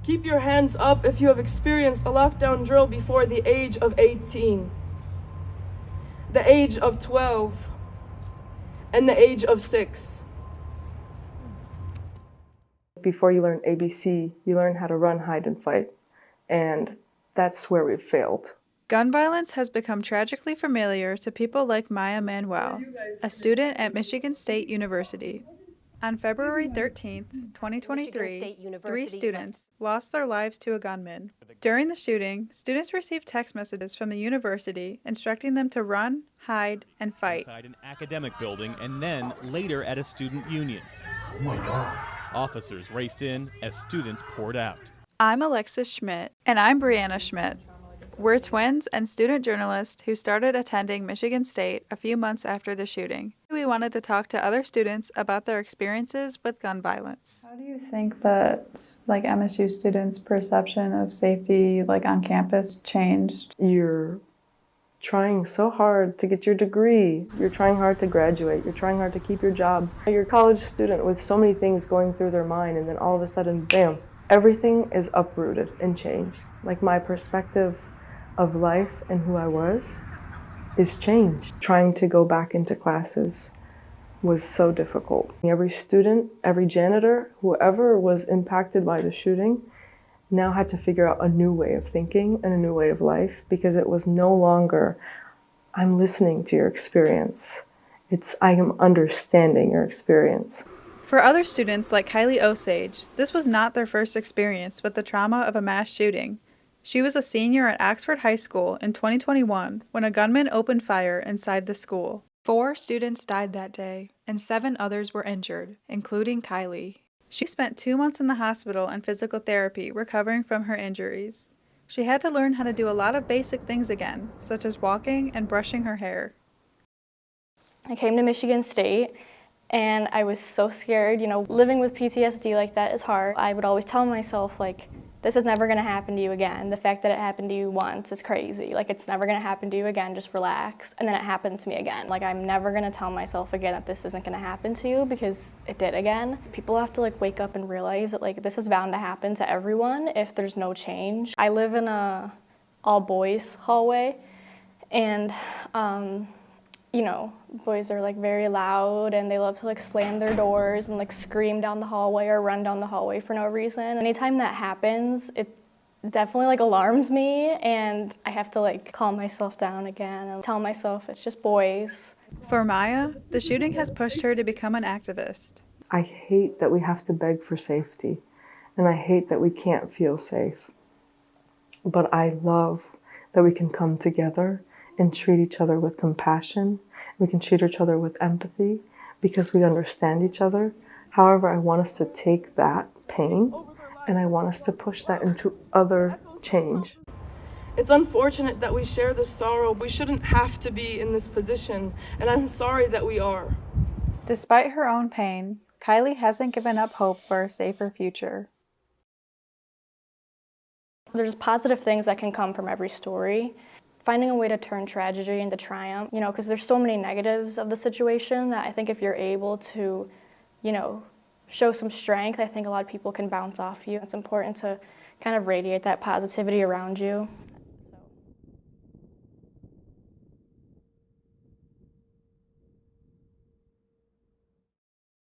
Keep your hands up if you have experienced a lockdown drill before the age of 18, the age of 12, and the age of 6. Before you learn ABC, you learn how to run, hide, and fight. And that's where we've failed. Gun violence has become tragically familiar to people like Maya Manuel, a student at Michigan State University. On February 13, 2023, 3 students lost their lives to a gunman. During the shooting, students received text messages from the university instructing them to run, hide, and fight. Inside an academic building and then later at a student union. Oh my God. Officers raced in as students poured out. I'm Alexis Schmidt. And I'm Brianna Schmidt. We're twins and student journalists who started attending Michigan State a few months after the shooting. We wanted to talk to other students about their experiences with gun violence. How do you think that MSU students' perception of safety on campus changed? You're trying so hard to get your degree. You're trying hard to graduate. You're trying hard to keep your job. You're a college student with so many things going through their mind, and then all of a sudden, bam, everything is uprooted and changed. My perspective of life and who I was is changed. Trying to go back into classes was so difficult. Every student, every janitor, whoever was impacted by the shooting now had to figure out a new way of thinking and a new way of life, because it was no longer, I'm listening to your experience. It's, I am understanding your experience. For other students like Kylie Osage, this was not their first experience with the trauma of a mass shooting. She was a senior at Oxford High School in 2021 when a gunman opened fire inside the school. 4 students died that day, and 7 others were injured, including Kylie. She spent 2 months in the hospital and physical therapy recovering from her injuries. She had to learn how to do a lot of basic things again, such as walking and brushing her hair. I came to Michigan State and I was so scared. Living with PTSD like that is hard. I would always tell myself, this is never going to happen to you again. The fact that it happened to you once is crazy. It's never going to happen to you again, just relax. And then it happened to me again. I'm never going to tell myself again that this isn't going to happen to you, because it did again. People have to wake up and realize that this is bound to happen to everyone if there's no change. I live in a all-boys hallway, and boys are very loud, and they love to slam their doors and scream down the hallway or run down the hallway for no reason. Anytime that happens, it definitely alarms me, and I have to calm myself down again and tell myself it's just boys. For Maya, the shooting has pushed her to become an activist. I hate that we have to beg for safety, and I hate that we can't feel safe. But I love that we can come together and treat each other with compassion. We can treat each other with empathy because we understand each other. However, I want us to take that pain and I want us to push that into other change. It's unfortunate that we share this sorrow. We shouldn't have to be in this position, and I'm sorry that we are. Despite her own pain, Kylie hasn't given up hope for a safer future. There's positive things that can come from every story. Finding a way to turn tragedy into triumph, because there's so many negatives of the situation that I think if you're able to, show some strength, I think a lot of people can bounce off you. It's important to kind of radiate that positivity around you.